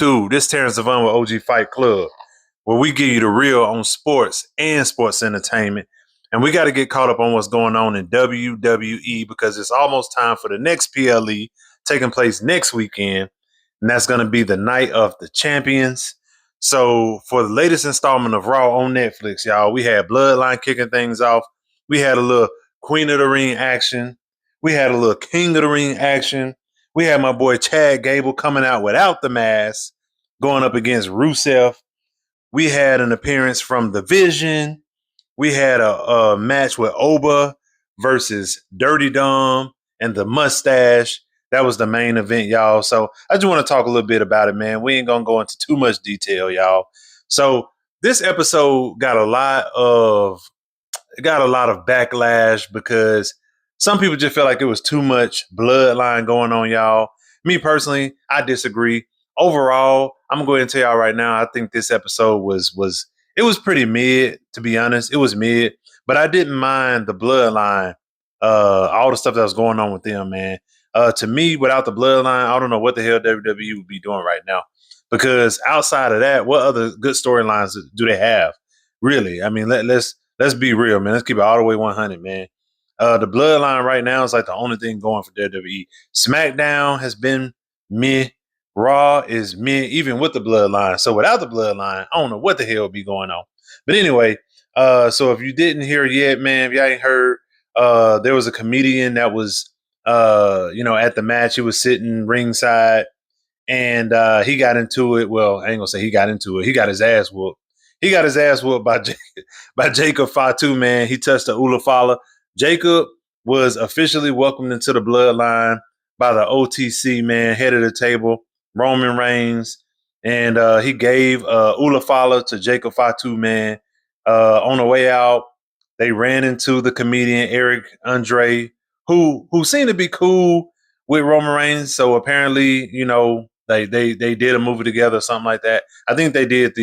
Dude, this Terrence Devon with OG Fight Club, where we give you the real on sports and sports entertainment. And we got to get caught up on what's going on in WWE because it's almost time for the next PLE taking place next weekend. And that's going to be the Night of the Champions. So, for the latest installment of Raw on Netflix, y'all, we had Bloodline kicking things off. We had a little Queen of the Ring action. We had a little King of the Ring action. We had my boy Chad Gable coming out without the mask, going up against Rusev. We had an appearance from The Vision. We had a match with Oba versus Dirty Dom and the Mustache. That was the main event, y'all. So I just want to talk a little bit about it, man. We ain't gonna go into too much detail, y'all. So this episode got a lot of backlash because some people just felt like it was too much bloodline going on, y'all. Me personally, I disagree. Overall, I'm gonna go ahead and tell y'all right now, I think this episode was it was pretty mid, to be honest. It was mid, but I didn't mind the bloodline, all the stuff that was going on with them, man. To me, without the bloodline, I don't know what the hell WWE would be doing right now. Because outside of that, what other good storylines do they have? Really? I mean, let's be real, man. Let's keep it all the way 100, man. The bloodline right now is like the only thing going for WWE. SmackDown has been meh. Raw is meh, even with the bloodline. So without the bloodline, I don't know what the hell would be going on. But anyway, so if you didn't hear yet, man, if y'all ain't heard, there was a comedian that was, at the match. He was sitting ringside, and he got into it. Well, I ain't gonna say he got into it. He got his ass whooped. He got his ass whooped by Jacob Fatu, man. He touched the Ulafala. Jacob was officially welcomed into the bloodline by the OTC, man, head of the table, Roman Reigns. And he gave Ulafala to Jacob Fatu, man. On the way out, they ran into the comedian Eric Andre, who seemed to be cool with Roman Reigns. So apparently, they did a movie together or something like that. I think they did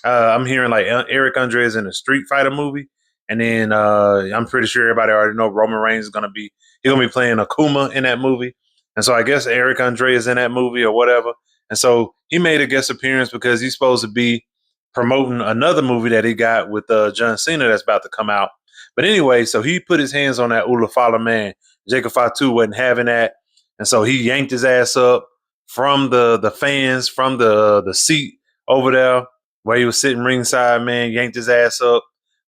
I'm hearing like Eric Andre is in a Street Fighter movie, and then I'm pretty sure everybody already know Roman Reigns is gonna be playing Akuma in that movie, and so I guess Eric Andre is in that movie or whatever, and so he made a guest appearance because he's supposed to be promoting another movie that he got with John Cena that's about to come out. But anyway, so he put his hands on that Ulafala, man. Jacob Fatu wasn't having that, and so he yanked his ass up from the fans from the seat over there where he was sitting ringside, man, yanked his ass up,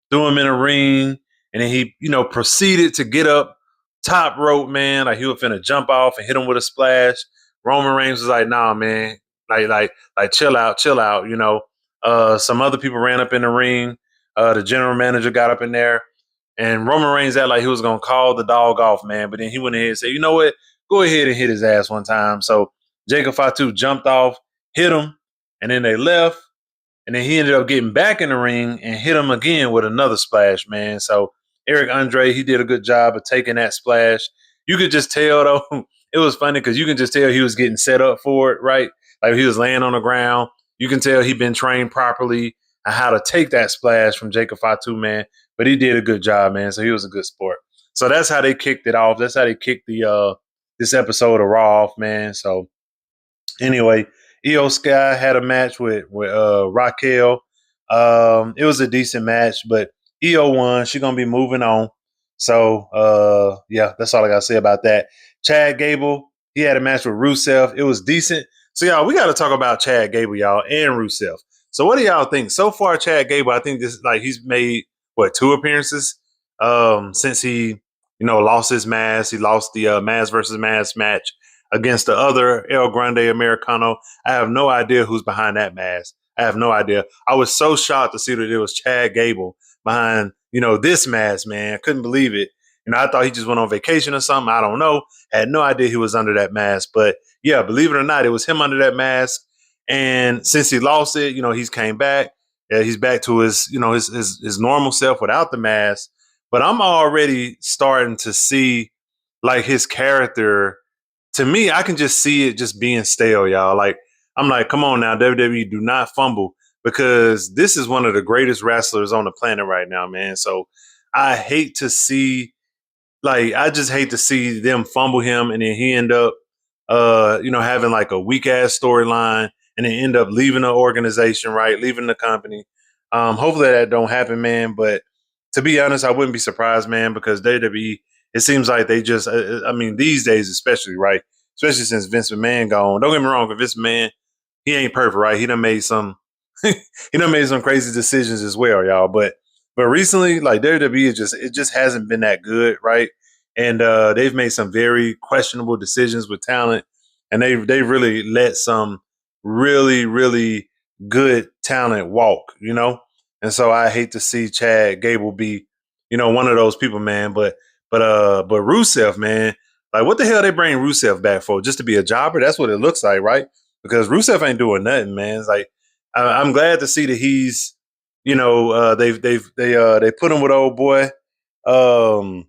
threw him in a ring, and then he, proceeded to get up top rope, man, like he was finna jump off and hit him with a splash. Roman Reigns was like, nah, man, like chill out. Some other people ran up in the ring. The general manager got up in there, and Roman Reigns acted like he was gonna call the dog off, man. But then he went ahead and said, you know what? Go ahead and hit his ass one time. So Jacob Fatu jumped off, hit him, and then they left. And then he ended up getting back in the ring and hit him again with another splash, man. So Eric Andre, he did a good job of taking that splash. You could just tell, though, it was funny because you can just tell he was getting set up for it, right? Like he was laying on the ground. You can tell he'd been trained properly on how to take that splash from Jacob Fatu, man. But he did a good job, man. So he was a good sport. So that's how they kicked it off. That's how they kicked the this episode of Raw off, man. So anyway, Io Sky had a match with Raquel. It was a decent match, but Io won. She's gonna be moving on. So yeah, that's all I gotta say about that. Chad Gable, he had a match with Rusev. It was decent. So y'all, we gotta talk about Chad Gable, y'all, and Rusev. So what do y'all think? So far, Chad Gable, I think this like he's made two appearances since he lost his mask. He lost the mask versus mask match against the other El Grande Americano. I have no idea who's behind that mask. I have no idea. I was so shocked to see that it was Chad Gable behind, this mask, man. I couldn't believe it. I thought he just went on vacation or something. I don't know. I had no idea he was under that mask. But yeah, believe it or not, it was him under that mask. And since he lost it, he's came back. Yeah, he's back to his, his normal self without the mask. But I'm already starting to see like his character. To me, I can just see it just being stale, y'all. Like, I'm like, come on now, WWE, do not fumble because this is one of the greatest wrestlers on the planet right now, man. So I hate to see, I just hate to see them fumble him and then he end up, having like a weak ass storyline and then end up leaving the organization, right? Leaving the company. Hopefully that don't happen, man. But to be honest, I wouldn't be surprised, man, because WWE, it seems like they just, I mean, these days especially, right? Especially since Vince McMahon gone. Don't get me wrong, but Vince McMahon, he ain't perfect, right? He done made some he done made some crazy decisions as well, y'all. But recently, like WWE, it just hasn't been that good, right? And they've made some very questionable decisions with talent, and they really let some really good talent walk, you know. And so I hate to see Chad Gable be, one of those people, man. But Rusev, man, like what the hell they bring Rusev back for? Just to be a jobber? That's what it looks like, right? Because Rusev ain't doing nothing, man. It's like I'm glad to see that he's, they put him with old boy, um,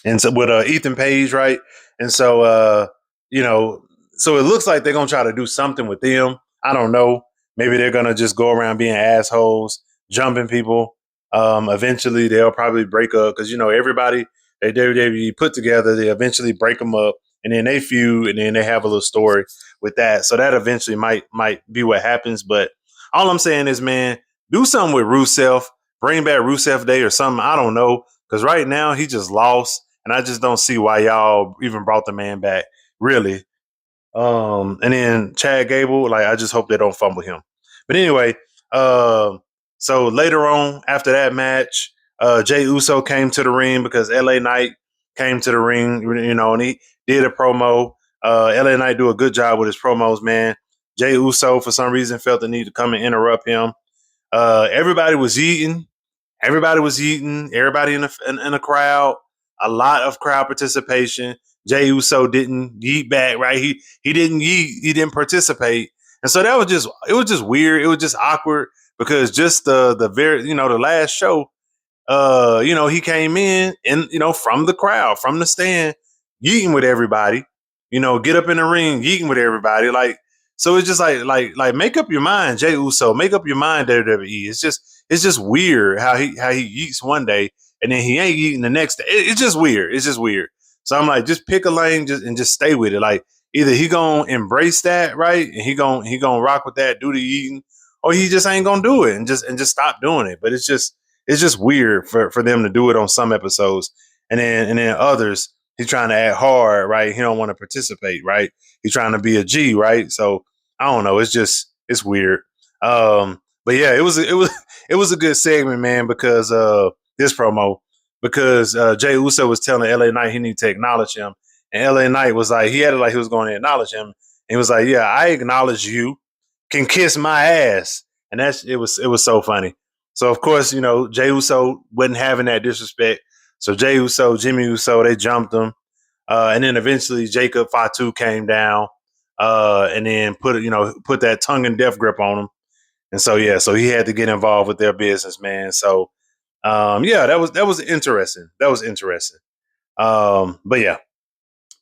and so with Ethan Page, right? And so you know, so it looks like they're gonna try to do something with them. I don't know. Maybe they're gonna just go around being assholes, jumping people. Eventually, they'll probably break up because everybody they WWE put together, they eventually break them up, and then they feud, and then they have a little story with that. So that eventually might be what happens. But all I'm saying is, man, do something with Rusev. Bring back Rusev Day or something. I don't know because right now he just lost, and I just don't see why y'all even brought the man back. Really, and then Chad Gable, like I just hope they don't fumble him. But anyway, so later on after that match, Jay Uso came to the ring because LA Knight came to the ring, and he did a promo. LA Knight do a good job with his promos, man. Jay Uso for some reason felt the need to come and interrupt him. Everybody was eating. Everybody in the crowd. A lot of crowd participation. Jey Uso didn't yeet back, right? He didn't yeet. He didn't participate, and so that was just weird. It was just awkward because just the very the last show, he came in and from the crowd, from the stand, yeeting with everybody. Get up in the ring, yeeting with everybody. Like so, it's just like make up your mind, Jey Uso. Make up your mind, WWE. It's just weird how he yeets one day and then he ain't eating the next day. It's just weird. It's just weird. So I'm like, just pick a lane, just stay with it. Like either he gonna embrace that, right, and he gonna rock with that, do the eating, or he just ain't gonna do it and just stop doing it. But it's just weird for them to do it on some episodes, and then others he's trying to act hard, right? He don't want to participate, right? He's trying to be a G, right? So I don't know. It's weird. But yeah, it was a good segment, man, because this promo because Jay Uso was telling LA Knight he need to acknowledge him, and LA Knight was like he had it like he was going to acknowledge him, and he was like, "Yeah, I acknowledge you, can kiss my ass," and it was so funny. So of course, Jey Uso wasn't having that disrespect. So Jey Uso, Jimmy Uso, they jumped him, and then eventually Jacob Fatu came down, and then put that tongue and death grip on him. And so yeah, so he had to get involved with their business, man. So yeah, that was interesting. That was interesting. But yeah,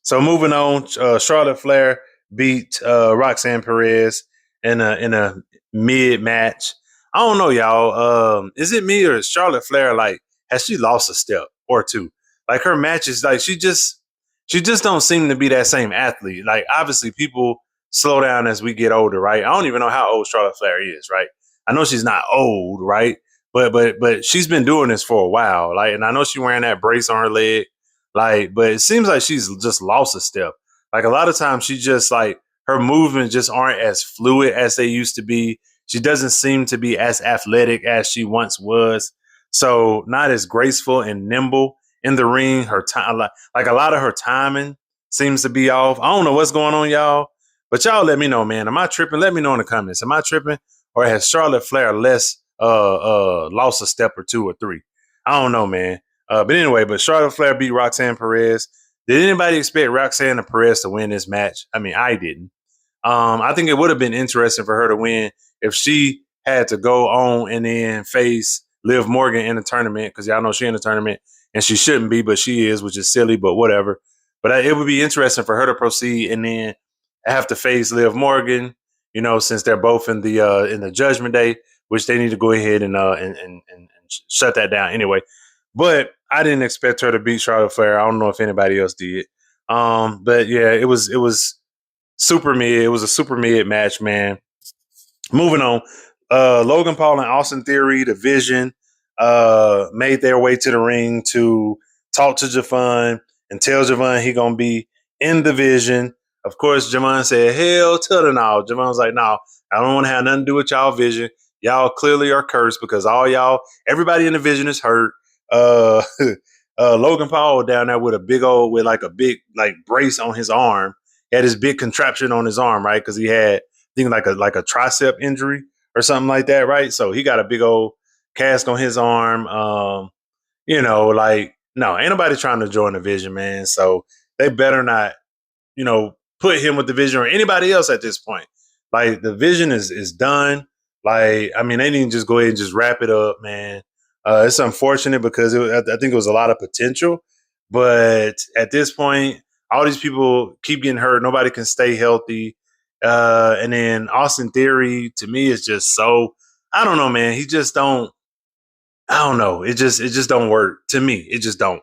so moving on, Charlotte Flair beat Roxanne Perez in a mid match. I don't know, y'all. Is it me or is Charlotte Flair like has she lost a step or two? Like her matches, like she just don't seem to be that same athlete. Like obviously people slow down as we get older, right? I don't even know how old Charlotte Flair is, right? I know she's not old, right? But she's been doing this for a while, like, and I know she's wearing that brace on her leg, like, but it seems like she's just lost a step. Like a lot of times, she just like her movements just aren't as fluid as they used to be. She doesn't seem to be as athletic as she once was. So not as graceful and nimble in the ring. Her time, like a lot of her timing seems to be off. I don't know what's going on, y'all, but y'all let me know, man. Am I tripping? Let me know in the comments. Am I tripping, or has Charlotte Flair lost a step or two or three? I don't know, man. But anyway, Charlotte Flair beat Roxanne Perez. Did anybody expect Roxanne and Perez to win this match? I mean, I didn't. I think it would have been interesting for her to win if she had to go on and then face Liv Morgan in the tournament, because y'all know she in the tournament and she shouldn't be, but she is, which is silly, but whatever. But it would be interesting for her to proceed and then have to face Liv Morgan, since they're both in the Judgment Day, which they need to go ahead and shut that down anyway. But I didn't expect her to beat Charlotte Flair. I don't know if anybody else did. But yeah, it was super mid. It was a super mid match, man. Moving on, Logan Paul and Austin Theory, the Vision, made their way to the ring to talk to Javon and tell Javon he gonna be in the Vision. Of course, Javon said, "Hell to the no." Javon was like, "No, I don't want to have nothing to do with y'all Vision. Y'all clearly are cursed because all y'all, everybody in the Vision is hurt." Uh, Logan Paul down there with like a big like brace on his arm. He had his big contraption on his arm, right? Because he had think like a tricep injury or something like that, right? So he got a big old cast on his arm. Like no, ain't nobody trying to join the Vision, man. So they better not, put him with the Vision or anybody else at this point. Like the Vision is done. Like I mean, they didn't just go ahead and just wrap it up, man. It's unfortunate because I think it was a lot of potential, but at this point, all these people keep getting hurt. Nobody can stay healthy. And then Austin Theory to me is just so I don't know, man. He just don't. I don't know. It just don't work to me. It just don't.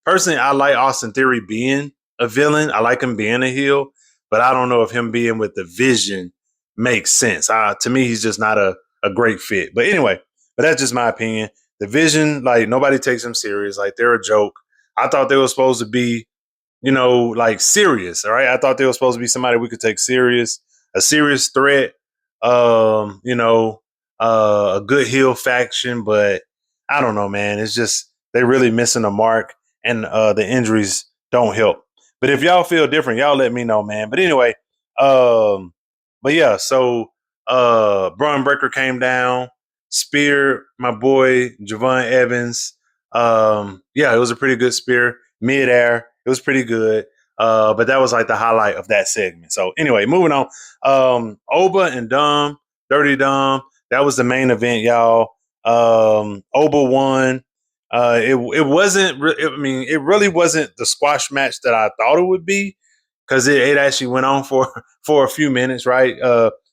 Personally, I like Austin Theory being a villain. I like him being a heel, but I don't know if him being with the Vision makes sense. To me, he's just not a great fit. But anyway, but that's just my opinion. The Vision, like nobody takes him serious. Like they're a joke. I thought they were supposed to be like serious. All right. I thought they were supposed to be somebody we could take serious, a serious threat, a good heel faction. But I don't know, man. It's just they really missing the mark and the injuries don't help. But if y'all feel different, y'all let me know, man. But anyway, but yeah, so Braun Breaker came down, spear my boy Javon Evans. Yeah, it was a pretty good spear midair. It was pretty good. But that was like the highlight of that segment. So anyway, moving on. Oba and Dom, Dirty Dom. That was the main event, y'all. Oba won. It wasn't. It really wasn't the squash match that I thought it would be because it actually went on for a few minutes, right?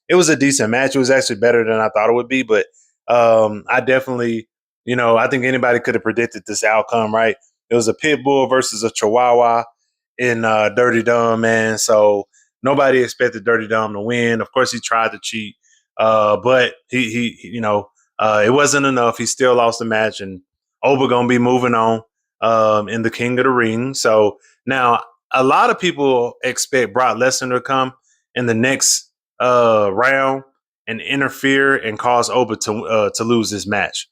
It was a decent match. It was actually better than I thought it would be, but I definitely, I think anybody could have predicted this outcome, right? It was a pit bull versus a chihuahua in Dirty Dom, man. So nobody expected Dirty Dom to win. Of course, he tried to cheat, but it wasn't enough. He still lost the match, and Oba gonna be moving on in the King of the Ring. So now a lot of people expect Brock Lesnar to come in the next round and interfere and cause Oba to lose this match.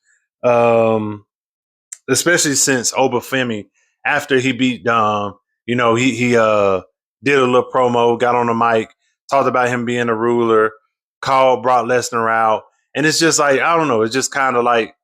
Especially since Oba Femi, after he beat Dom, he did a little promo, got on the mic, talked about him being a ruler, called Brock Lesnar out, and it's just like I don't know, it's just kind of like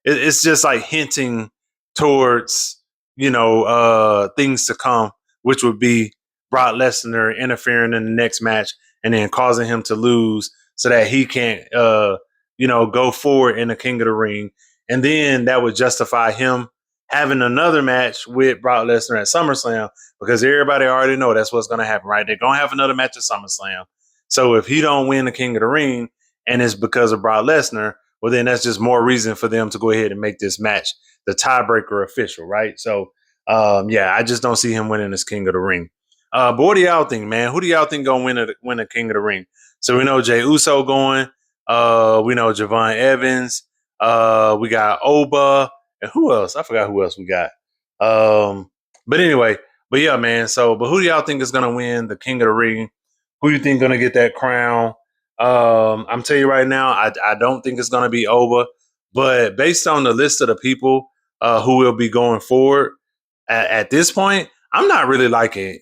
it's just like hinting towards things to come, which would be Brock Lesnar interfering in the next match and then causing him to lose so that he can't go forward in the King of the Ring, and then that would justify him having another match with Brock Lesnar at SummerSlam because everybody already know that's what's going to happen, right? They're going to have another match at SummerSlam. So if he don't win the King of the Ring and it's because of Brock Lesnar, well, then that's just more reason for them to go ahead and make this match the tiebreaker official, right? So, I just don't see him winning this King of the Ring. But what do y'all think, man? Who do y'all think gonna win the King of the Ring? So we know Jey Uso going. We know Javon Evans. We got Oba, and who else? I forgot who else we got. But anyway, but yeah, man. So, but who do y'all think is gonna win the King of the Ring? Who do you think gonna get that crown? I'm telling you right now, I don't think it's gonna be Oba, but based on the list of the people who will be going forward at this point, I'm not really liking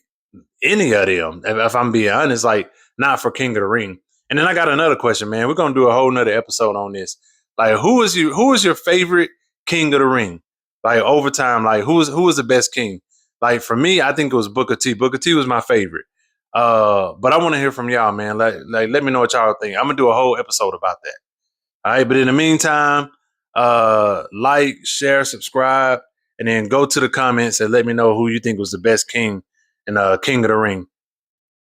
any of them. If I'm being honest, like not for King of the Ring. And then I got another question, man. We're gonna do a whole nother episode on this. Like, who is your favorite King of the Ring? Like over time, like who was the best king? Like for me, I think it was Booker T. Booker T was my favorite. But I want to hear from y'all, man. Let me know what y'all think. I'm gonna do a whole episode about that. All right, but in the meantime, like, share, subscribe, and then go to the comments and let me know who you think was the best king in King of the Ring.